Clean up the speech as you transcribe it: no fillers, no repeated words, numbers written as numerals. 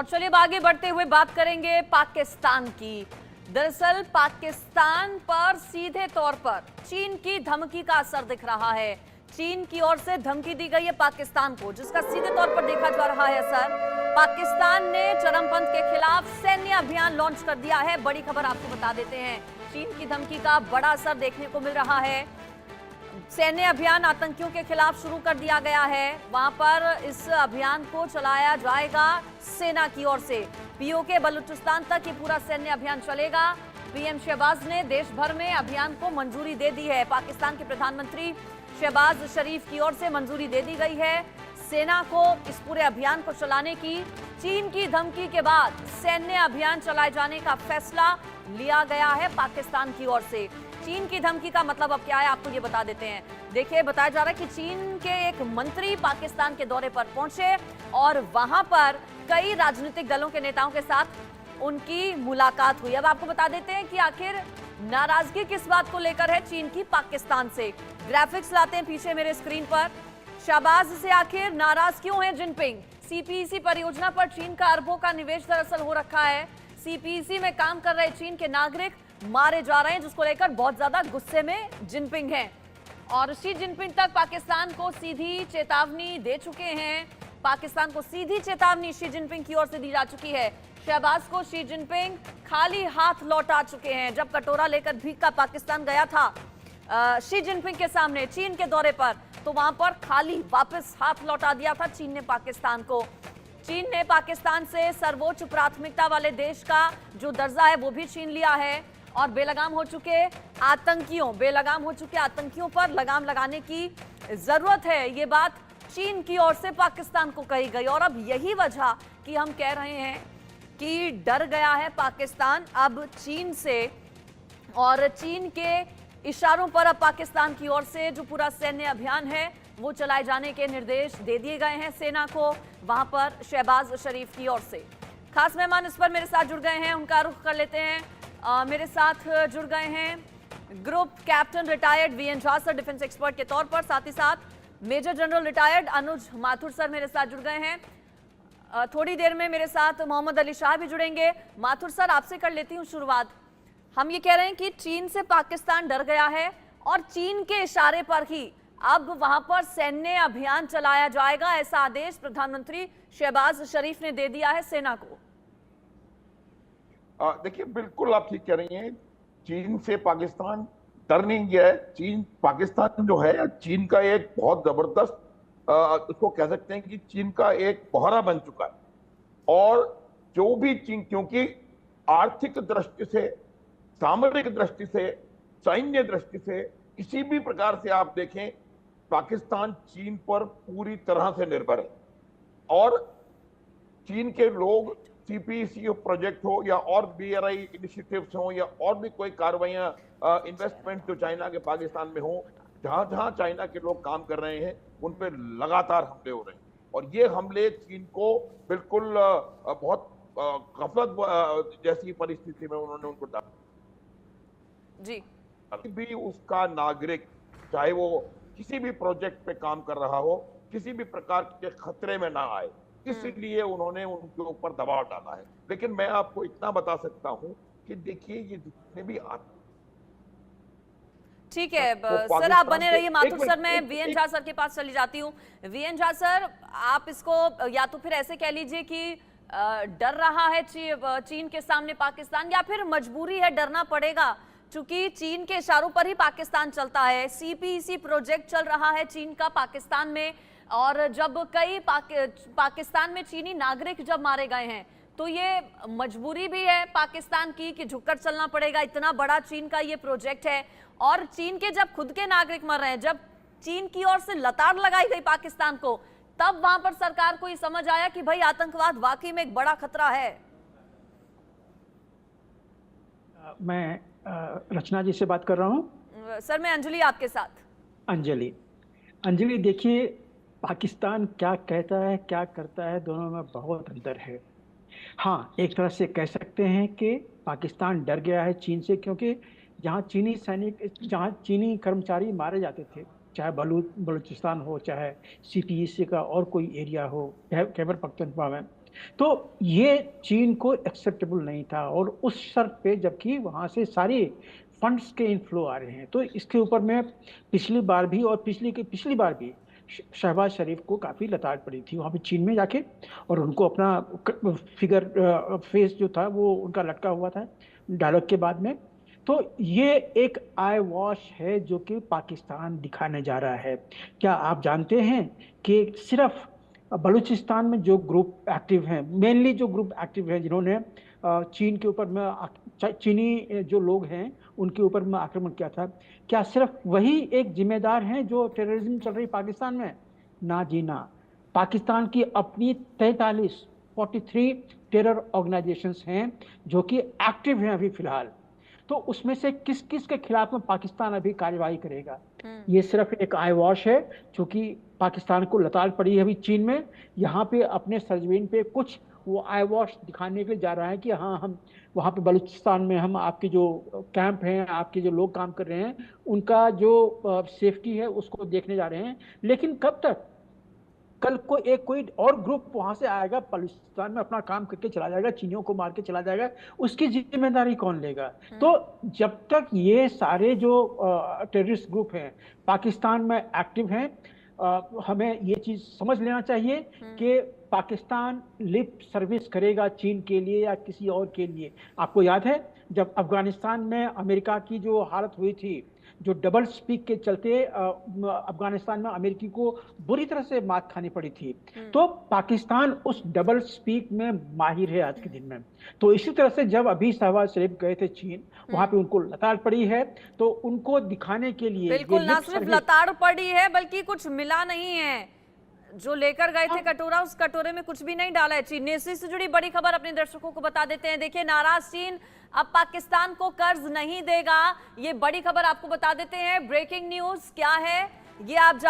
और चलिए अब आगे बढ़ते हुए बात करेंगे पाकिस्तान की। दरअसल पाकिस्तान पर सीधे तौर पर चीन की धमकी का असर दिख रहा है। चीन की ओर से धमकी दी गई है पाकिस्तान को, जिसका सीधे तौर पर देखा जा रहा है असर। पाकिस्तान ने चरमपंथ के खिलाफ सैन्य अभियान लॉन्च कर दिया है। बड़ी खबर आपको बता देते हैं, चीन की धमकी का बड़ा असर देखने को मिल रहा है। सैन्य अभियान आतंकियों के खिलाफ शुरू कर दिया गया है। वहां पर इस अभियान को चलाया जाएगा सेना की ओर से। पीओके बलूचिस्तान तक ये पूरा सैन्य अभियान चलेगा। पीएम शहबाज ने देश भर में अभियान को मंजूरी दे दी है। पाकिस्तान के प्रधानमंत्री शहबाज शरीफ की ओर से मंजूरी दे दी गई है सेना को इस पूरे अभियान को चलाने की। चीन की धमकी के बाद सैन्य अभियान चलाए जाने का फैसला लिया गया है पाकिस्तान की ओर से। चीन की धमकी का मतलब अब क्या है, आपको ये बता देते हैं। देखिए, बताया जा रहा है कि चीन के एक मंत्री पाकिस्तान के दौरे पर पहुंचे और वहां पर कई राजनीतिक दलों के नेताओं के साथ उनकी मुलाकात हुई। अब आपको बता देते हैं कि आखिर नाराजगी किस बात को लेकर है चीन की पाकिस्तान से। ग्राफिक्स लाते हैं पीछे मेरे स्क्रीन पर। शहबाज से आखिर नाराज क्यों है जिनपिंग? सीपीईसी परियोजना पर चीन का अरबों का निवेश दरअसल हो रखा है। सीपीईसी में काम कर रहे चीन के नागरिक मारे जा रहे हैं, जिसको लेकर बहुत ज्यादा गुस्से में जिनपिंग हैं। और शी जिनपिंग तक पाकिस्तान को सीधी चेतावनी दे चुके हैं। पाकिस्तान को सीधी चेतावनी शी जिनपिंग की ओर से दी जा चुकी है। शहबाज को शी जिनपिंग खाली हाथ लौटा चुके हैं। जब कटोरा लेकर भीख पाकिस्तान गया था शी जिनपिंग के सामने चीन के दौरे पर, तो वहां पर खाली वापस हाथ लौटा दिया था चीन ने पाकिस्तान को। चीन ने पाकिस्तान से सर्वोच्च प्राथमिकता वाले देश का जो दर्जा है वो भी छीन लिया है और बेलगाम हो चुके आतंकियों पर लगाम लगाने की जरूरत है, ये बात चीन की ओर से पाकिस्तान को कही गई। और अब यही वजह कि हम कह रहे हैं कि डर गया है पाकिस्तान अब चीन से, और चीन के इशारों पर अब पाकिस्तान की ओर से जो पूरा सैन्य अभियान है वो चलाए जाने के निर्देश दे दिए गए हैं सेना को, वहां पर शहबाज शरीफ की ओर से। खास मेहमान इस पर मेरे साथ जुड़ गए हैं, उनका रुख कर लेते हैं। मेरे साथ जुड़ गए हैं group captain retired VN Jha sir, defence expert के तौर पर, साथ ही साथ major general retired Anuj Mathur sir मेरे साथ जुड़ गए हैं। थोड़ी देर में मेरे साथ मोहम्मद अली शाह भी जुड़ेंगे। माथुर सर, आपसे कर लेती हूँ शुरुआत। हम ये कह रहे हैं कि चीन से पाकिस्तान डर गया है और चीन के इशारे पर ही अब वहां पर सैन्य अभियान चलाया जाएगा, ऐसा आदेश प्रधानमंत्री शहबाज शरीफ ने दे दिया है सेना को। देखिए, बिल्कुल आप ठीक कह रही हैं। चीन से पाकिस्तान डर नहीं गया है। चीन पाकिस्तान जो है चीन का एक बहुत जबरदस्त उसको कह सकते हैं कि चीन का एक पहरा बन चुका है। और जो भी चीन, क्योंकि आर्थिक दृष्टि से, सामरिक दृष्टि से, सैन्य दृष्टि से, किसी भी प्रकार से आप देखें, पाकिस्तान चीन पर पूरी तरह से निर्भर है। और चीन के लोग सीपीईसी प्रोजेक्ट हो या और बीआरआई इनिशिएटिव्स हो या और भी कोई कार्रवाइयां, इन्वेस्टमेंट जो चाइना के पाकिस्तान में हो, जहां जहां चाइना के लोग काम कर रहे हैं उन पे लगातार हमले हो रहे हैं। और ये हमले चीन को बिल्कुल बहुत गफलत जैसी परिस्थिति में उन्होंने उनको डाला जी। भी उसका नागरिक, चाहे वो किसी भी प्रोजेक्ट पे काम कर रहा हो, किसी भी प्रकार के खतरे में ना आए, इसलिए उन्होंने उनके ऊपर दबाव डाला है। लेकिन मैं आपको इतना बता सकता हूं कि देखिए, ये जितने भी ठीक है सर, आप बने रहिए। माथुर सर, मैं वीएन झा सर के पास चली जाती हूँ। वीएन झा सर, आप इसको या तो फिर ऐसे कह लीजिए कि डर रहा है चीन के सामने पाकिस्तान, या फिर मजबूरी है, डरना पड़ेगा क्योंकि चीन के इशारों पर ही पाकिस्तान चलता है। सीपीईसी प्रोजेक्ट चल रहा है चीन का पाकिस्तान में, और जब कई पाकिस्तान में चीनी नागरिक जब मारे गए हैं तो ये मजबूरी भी है पाकिस्तान की कि झुककर चलना पड़ेगा। इतना बड़ा चीन का ये प्रोजेक्ट है, और चीन के जब खुद के नागरिक मर रहे हैं, जब चीन की ओर से लताड़ लगाई गई पाकिस्तान को, तब वहां पर सरकार को ये समझ आया कि भाई आतंकवाद वाकई में एक बड़ा खतरा है। मैं रचना जी से बात कर रहा हूँ। सर, मैं अंजलि आपके साथ। अंजलि, देखिए, पाकिस्तान क्या कहता है क्या करता है, दोनों में बहुत अंतर है। हाँ, एक तरह से कह सकते हैं कि पाकिस्तान डर गया है चीन से, क्योंकि जहाँ चीनी कर्मचारी मारे जाते थे, चाहे बलूचिस्तान हो, चाहे सीपीईसी का और कोई एरिया हो, खैबर पख्तूनख्वा में, तो ये चीन को एक्सेप्टेबल नहीं था, और उस शर्त पे जबकि वहाँ से सारे फंड्स के इनफ्लो आ रहे हैं। तो इसके ऊपर में पिछली बार भी और पिछली बार भी शहबाज शरीफ को काफ़ी लताड़ पड़ी थी वहाँ पे चीन में जाके, और उनको अपना फिगर फेस जो था वो उनका लटका हुआ था डायलॉग के बाद में। तो ये एक आई वॉश है जो कि पाकिस्तान दिखाने जा रहा है। क्या आप जानते हैं कि सिर्फ बलूचिस्तान में जो ग्रुप एक्टिव हैं, मेनली जो ग्रुप एक्टिव हैं जिन्होंने चीन के ऊपर में चीनी जो लोग हैं उनके ऊपर में आक्रमण किया था, क्या सिर्फ वही एक जिम्मेदार हैं जो टेररिज्म चल रही पाकिस्तान में? ना जी ना। पाकिस्तान की अपनी 43 टेरर ऑर्गेनाइजेशंस हैं जो कि एक्टिव हैं अभी फिलहाल। तो उसमें से किस किस के खिलाफ में पाकिस्तान अभी कार्रवाई करेगा? ये सिर्फ एक आई वॉश है, क्योंकि पाकिस्तान को लताड़ पड़ी है अभी चीन में। यहाँ पे अपने सरजमीन पे कुछ वो आई वॉश दिखाने के लिए जा रहा है कि हाँ, हम वहाँ पे बलूचिस्तान में हम आपके जो कैंप हैं, आपके जो लोग काम कर रहे हैं, उनका जो सेफ्टी है उसको देखने जा रहे हैं। लेकिन कब तक? कल को एक कोई और ग्रुप वहां से आएगा, बलूचिस्तान में अपना काम करके चला जाएगा, चीनियों को मार के चला जाएगा, उसकी जिम्मेदारी कौन लेगा? तो जब तक ये सारे जो टेररिस्ट ग्रुप हैं पाकिस्तान में एक्टिव हैं, हमें ये चीज समझ लेना चाहिए कि पाकिस्तान लिप सर्विस करेगा चीन के लिए या किसी और के लिए। आपको याद है जब अफगानिस्तान में अमेरिका की जो हालत हुई थी, जो डबल स्पीक के चलते अफगानिस्तान में अमेरिकी को बुरी तरह से मात खानी पड़ी थी, तो पाकिस्तान उस डबल स्पीक में माहिर है आज के दिन में। तो इसी तरह से जब अभी शहबाज शरीफ गए थे चीन, वहां पे उनको लताड़ पड़ी है, तो उनको दिखाने के लिए बिल्कुल ना सिर्फ लताड़ पड़ी है बल्कि कुछ मिला नहीं है। जो लेकर गए थे कटोरा, उस कटोरे में कुछ भी नहीं डाला है चीन ने। इसी से जुड़ी बड़ी खबर अपने दर्शकों को बता देते हैं। देखिए, नाराज चीन अब पाकिस्तान को कर्ज नहीं देगा, ये बड़ी खबर आपको बता देते हैं। ब्रेकिंग न्यूज क्या है ये आप जान